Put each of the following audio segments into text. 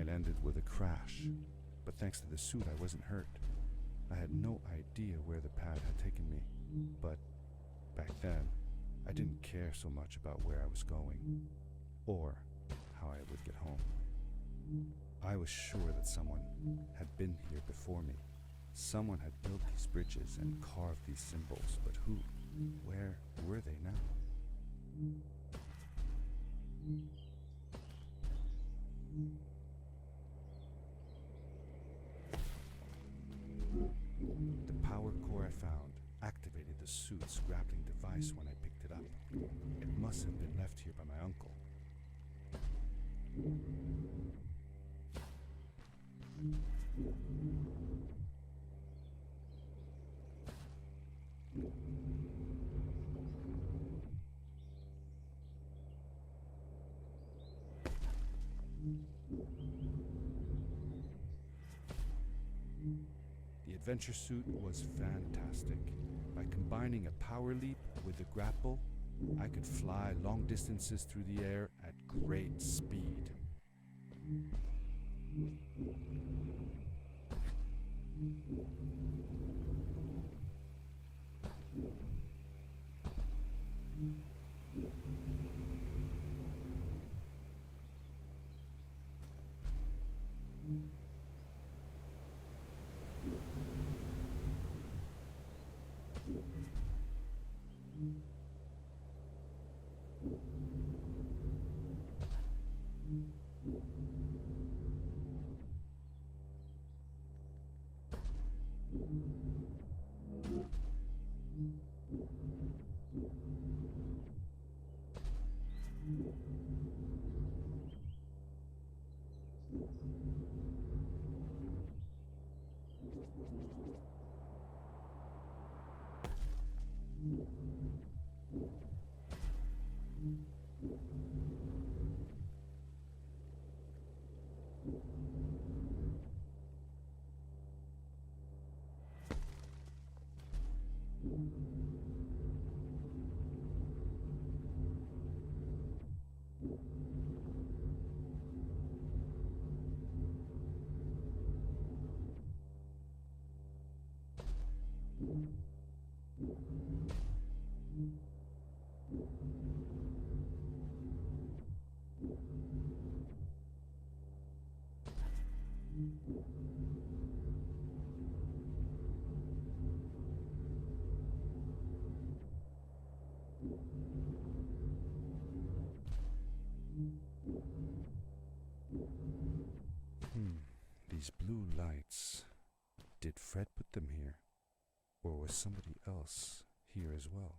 night ended with a crash, but thanks to the suit I wasn't hurt. I had no idea where the pad had taken me, but back then, I didn't care so much about where I was going, or how I would get home. I was sure that someone had been here before me. Someone had built these bridges and carved these symbols, but who? Where were they now? The power core I found activated the suit's grappling device when I picked it up. It must have been left here by my uncle. The adventure suit was fantastic. By combining a power leap with the grapple, I could fly long distances through the air at great speed. These blue lights. Did Fred put them here? Or was somebody else here as well?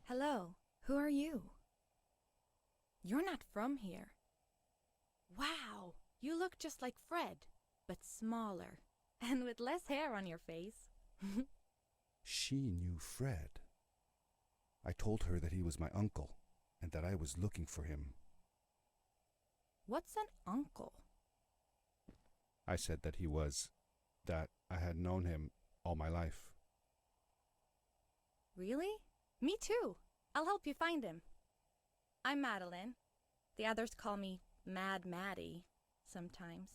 Hello, who are you? You're not from here. Wow, you look just like Fred, but smaller, and with less hair on your face. She knew Fred. I told her that he was my uncle, and that I was looking for him. What's an uncle? I said that that I had known him all my life. Really? Me too. I'll help you find him. I'm Madeline. The others call me Mad Maddie sometimes.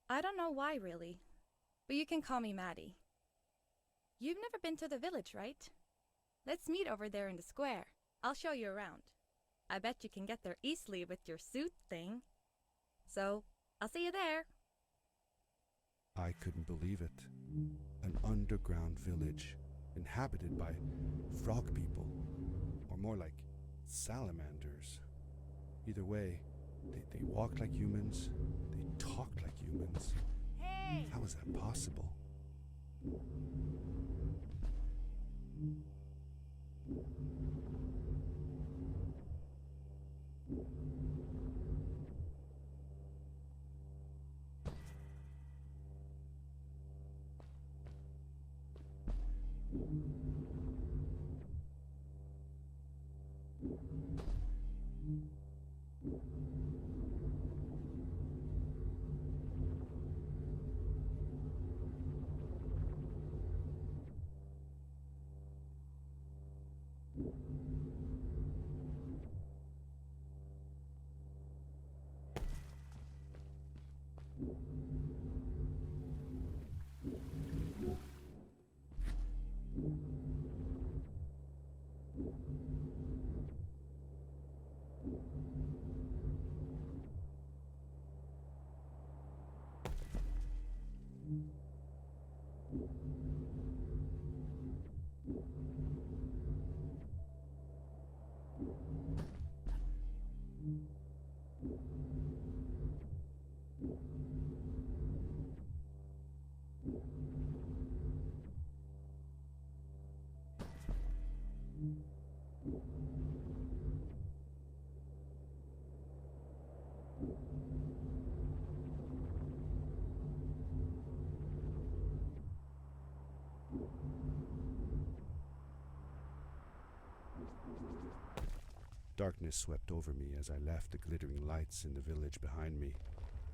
I don't know why, really, but you can call me Maddie. You've never been to the village, right? Let's meet over there in the square. I'll show you around. I bet you can get there easily with your suit thing. So, I'll see you there. I couldn't believe it. An underground village, inhabited by frog people, or more like salamanders. Either way, they walked like humans, they talked like humans. Hey! How is that possible? Darkness swept over me as I left the glittering lights in the village behind me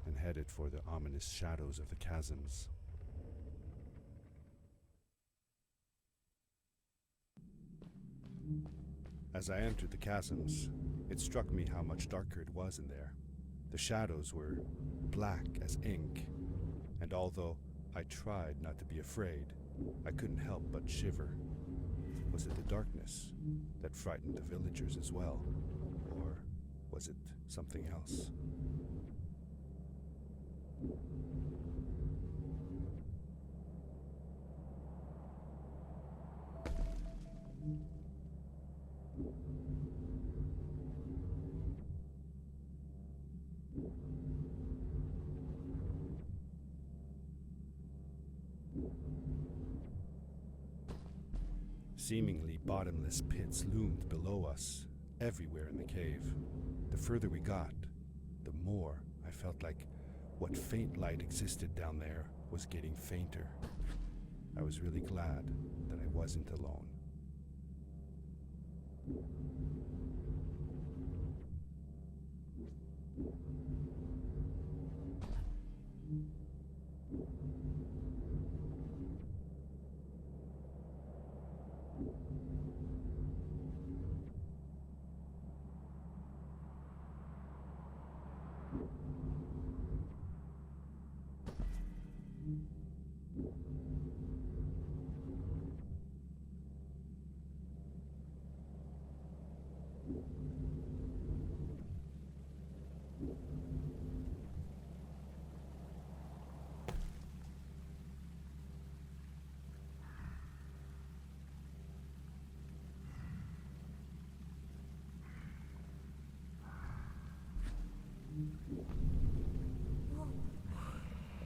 and headed for the ominous shadows of the chasms. As I entered the chasms, it struck me how much darker it was in there. The shadows were black as ink, and although I tried not to be afraid, I couldn't help but shiver. Was it the darkness that frightened the villagers as well? Or was it something else? Seemingly bottomless pits loomed below us, everywhere in the cave. The further we got, the more I felt like what faint light existed down there was getting fainter. I was really glad that I wasn't alone.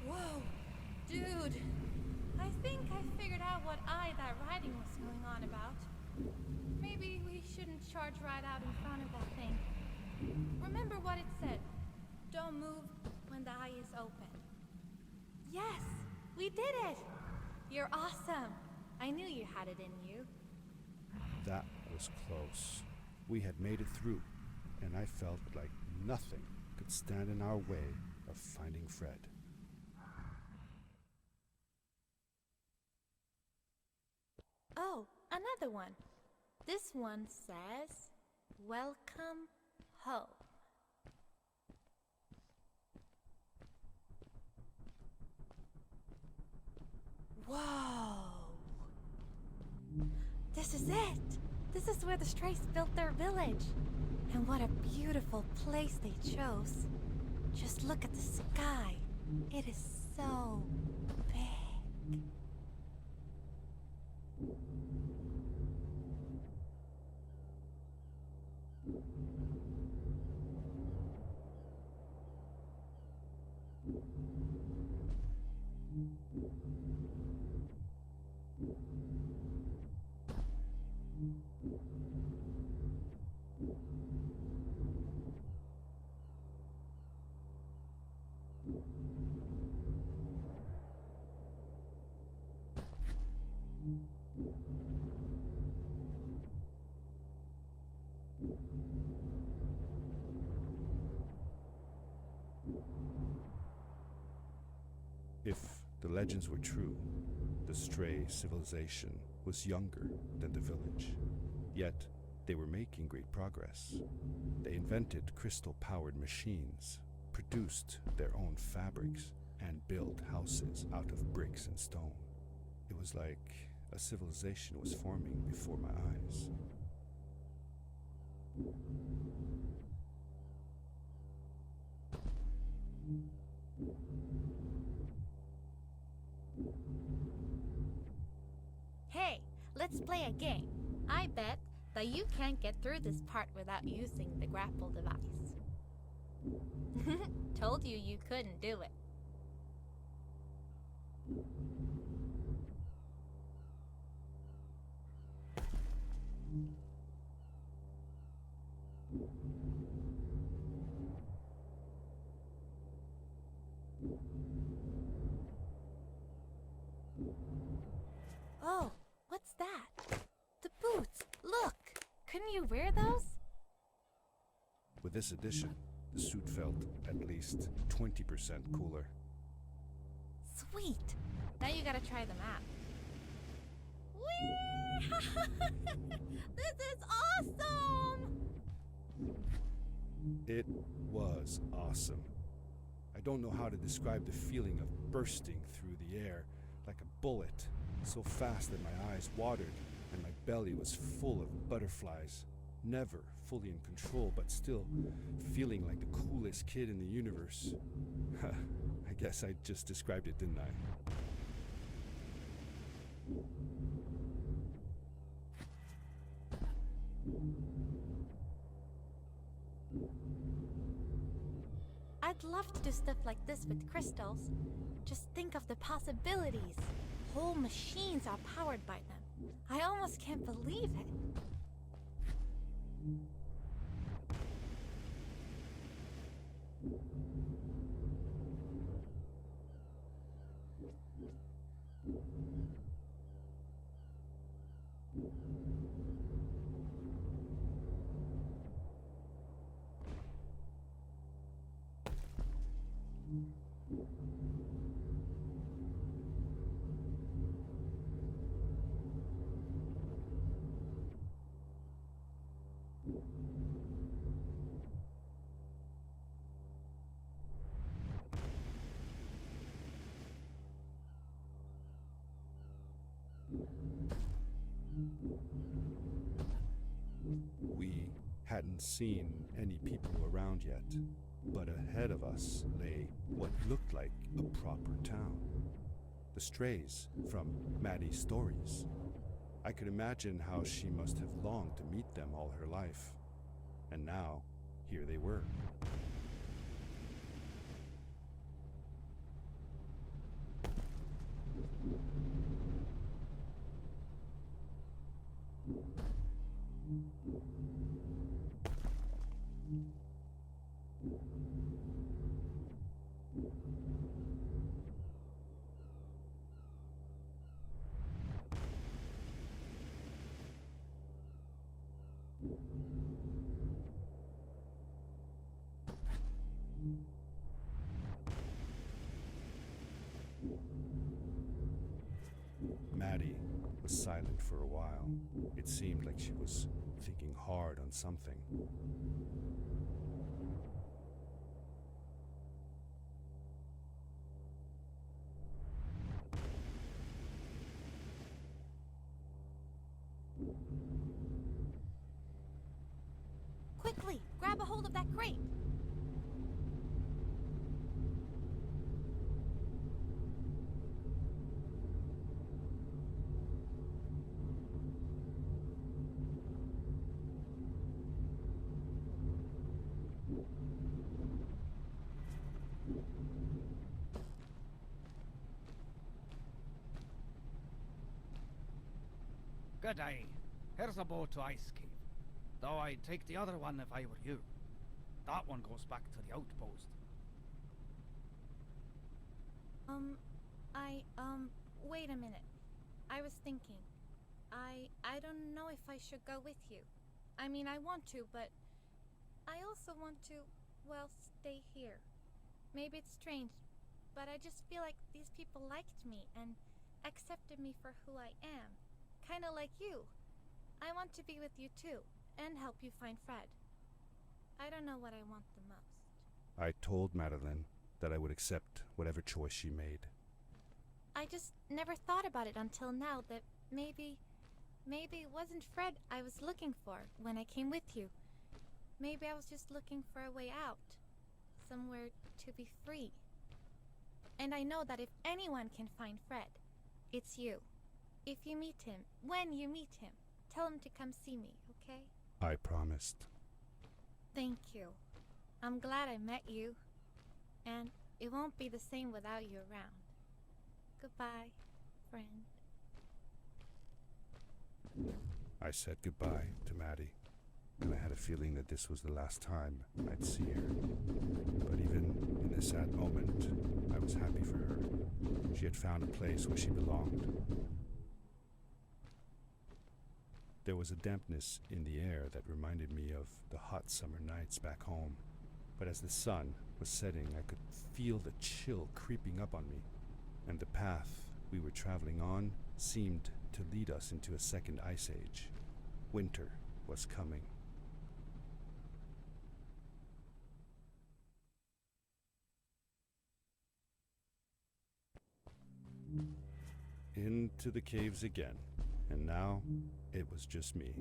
Whoa, dude. I think I figured out what that writing was going on about. Maybe we shouldn't charge right out in front of that thing. Remember what it said. Don't move when the eye is open. Yes, we did it. You're awesome. I knew you had it in you. That was close. We had made it through, and I felt like nothing could stand in our way of finding Fred. Oh, another one. This one says, "Welcome home." Whoa! This is it! This is where the Strays built their village. And what a beautiful place they chose. Just look at the sky. It is so big. If the legends were true, the stray civilization was younger than the village. Yet, they were making great progress. They invented crystal-powered machines, produced their own fabrics, and built houses out of bricks and stone. It was like a civilization was forming before my eyes. Hey, let's play a game. I bet that you can't get through this part without using the grapple device. Told you you couldn't do it. Oh, what's that? The boots! Look! Couldn't you wear those? With this addition, the suit felt at least 20% cooler. Sweet! Now you gotta try them out. Whee! This is awesome! It was awesome. I don't know how to describe the feeling of bursting through the air like a bullet, so fast that my eyes watered and my belly was full of butterflies. Never fully in control, but still feeling like the coolest kid in the universe. I guess I just described it, didn't I? I'd love to do stuff like this with crystals. Just think of the possibilities. Whole machines are powered by them. I almost can't believe it. We hadn't seen any people around yet, but ahead of us lay what looked like a proper town. The strays from Maddie's stories. I could imagine how she must have longed to meet them all her life. And now, here they were. Maddie was silent for a while. It seemed like she was thinking hard on something. Quickly, grab a hold of that crate. Good day. Here's a boat to Ice Cave. Though I'd take the other one if I were you. That one goes back to the outpost. Wait a minute. I was thinking. I don't know if I should go with you. I mean, I want to, but I also want to, well, stay here. Maybe it's strange, but I just feel like these people liked me and accepted me for who I am. Kinda like you. I want to be with you too, and help you find Fred. I don't know what I want the most. I told Madeline that I would accept whatever choice she made. I just never thought about it until now that maybe it wasn't Fred I was looking for when I came with you. Maybe I was just looking for a way out. Somewhere to be free. And I know that if anyone can find Fred, it's you. If you meet him, when you meet him, tell him to come see me, okay? I promised. Thank you. I'm glad I met you. And it won't be the same without you around. Goodbye, friend. I said goodbye to Maddie, and I had a feeling that this was the last time I'd see her. But even in this sad moment, I was happy for her. She had found a place where she belonged. There was a dampness in the air that reminded me of the hot summer nights back home. But as the sun was setting, I could feel the chill creeping up on me, and the path we were traveling on seemed to lead us into a second ice age. Winter was coming. Into the caves again, and now it was just me,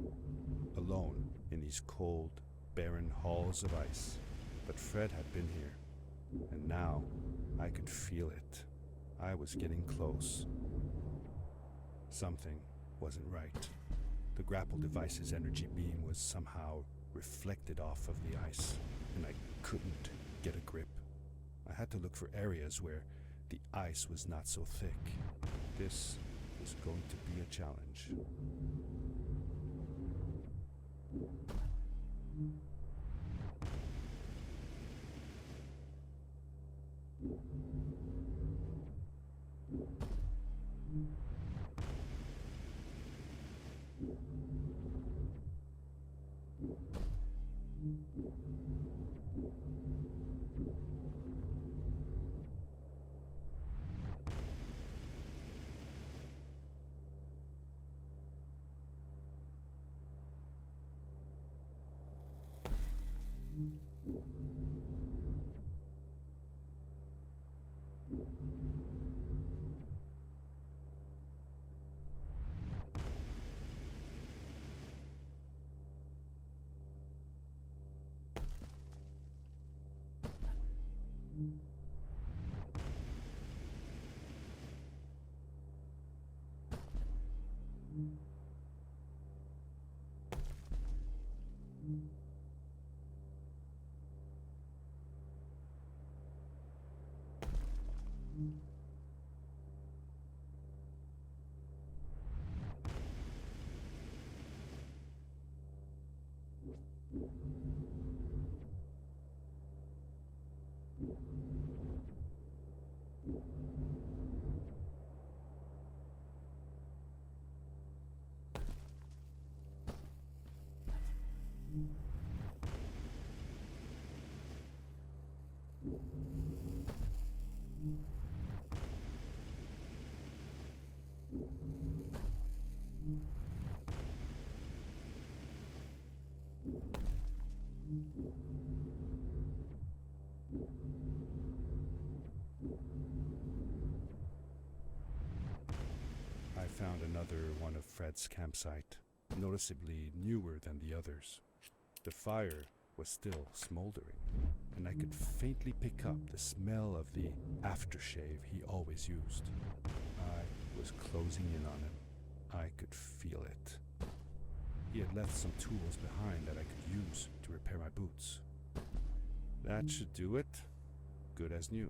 alone in these cold, barren halls of ice. But Fred had been here, and now I could feel it. I was getting close. Something wasn't right. The grapple device's energy beam was somehow reflected off of the ice, and I couldn't get a grip. I had to look for areas where the ice was not so thick. This was going to be a challenge. I found another one of Fred's campsite, noticeably newer than the others. The fire was still smoldering, and I could faintly pick up the smell of the aftershave he always used. I was closing in on him. I could feel it. He had left some tools behind that I could use to repair my boots. That should do it. Good as new.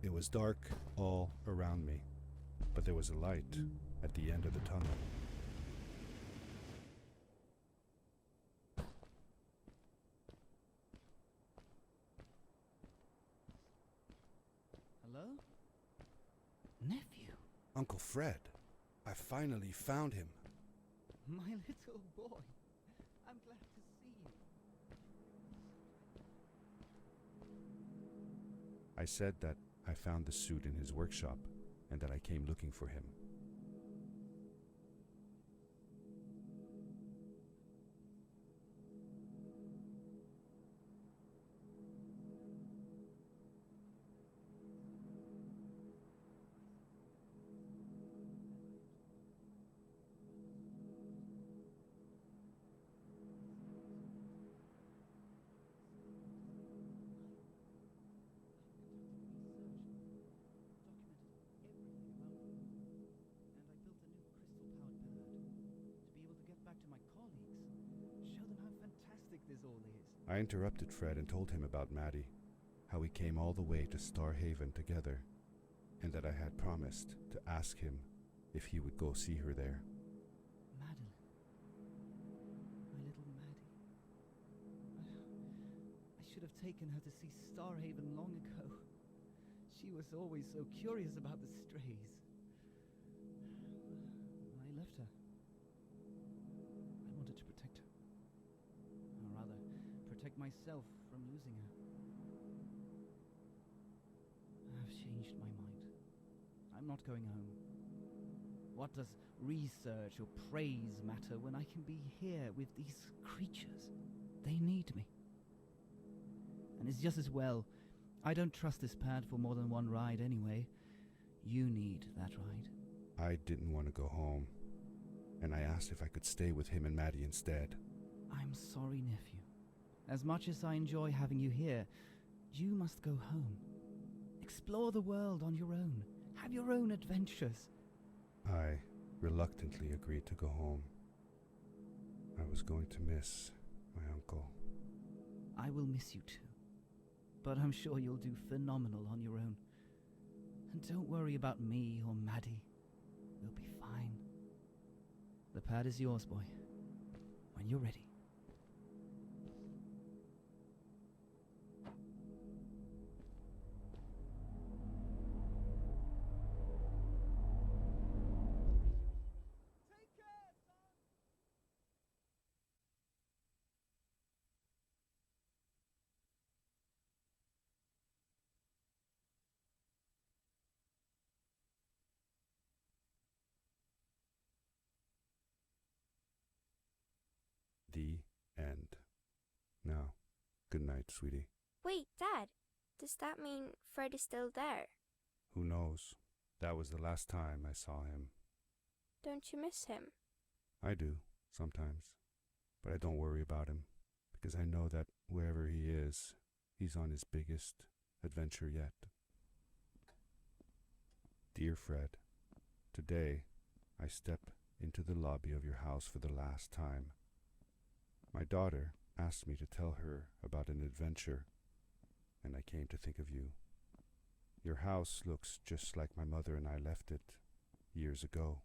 It was dark all around me, but there was a light at the end of the tunnel. Hello? Nephew? Uncle Fred, I finally found him. My little boy. I'm glad to see you. I said that I found the suit in his workshop and that I came looking for him. I interrupted Fred and told him about Maddie, how we came all the way to Starhaven together, and that I had promised to ask him if he would go see her there. Madeline. My little Maddie. I should have taken her to see Starhaven long ago. She was always so curious about the strays. I left her. I wanted to protect her. Or rather, protect myself from losing her. I've changed my mind. I'm not going home. What does research or praise matter when I can be here with these creatures? They need me. And it's just as well. I don't trust this pad for more than one ride anyway. You need that ride. I didn't want to go home, and I asked if I could stay with him and Maddie instead. I'm sorry, nephew. As much as I enjoy having you here, you must go home. Explore the world on your own. Have your own adventures. I reluctantly agreed to go home. I was going to miss my uncle. I will miss you too. But I'm sure you'll do phenomenal on your own. And don't worry about me or Maddie. We'll be fine. The pad is yours, boy. When you're ready. The end. Now, good night, sweetie. Wait, Dad. Does that mean Fred is still there? Who knows? That was the last time I saw him. Don't you miss him? I do, sometimes. But I don't worry about him, because I know that wherever he is, he's on his biggest adventure yet. Dear Fred, today I step into the lobby of your house for the last time. My daughter asked me to tell her about an adventure, and I came to think of you. Your house looks just like my mother and I left it years ago.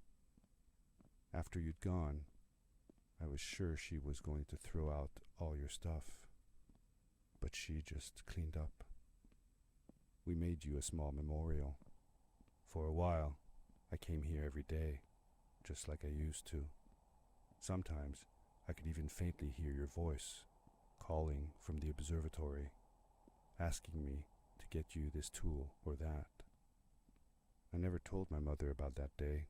After you'd gone, I was sure she was going to throw out all your stuff, but she just cleaned up. We made you a small memorial. For a while, I came here every day, just like I used to. Sometimes I could even faintly hear your voice, calling from the observatory, asking me to get you this tool or that. I never told my mother about that day.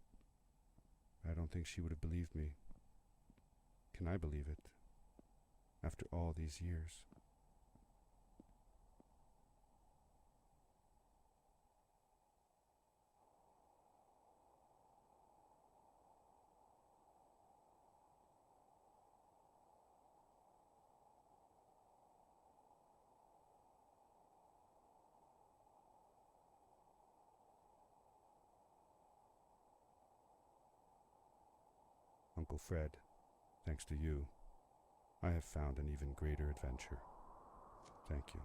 I don't think she would have believed me. Can I believe it? After all these years. Uncle Fred, thanks to you, I have found an even greater adventure. Thank you.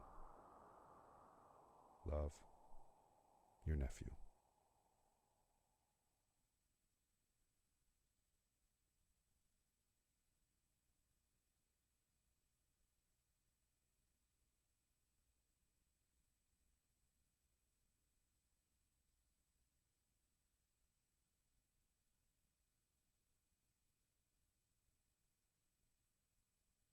Love, your nephew.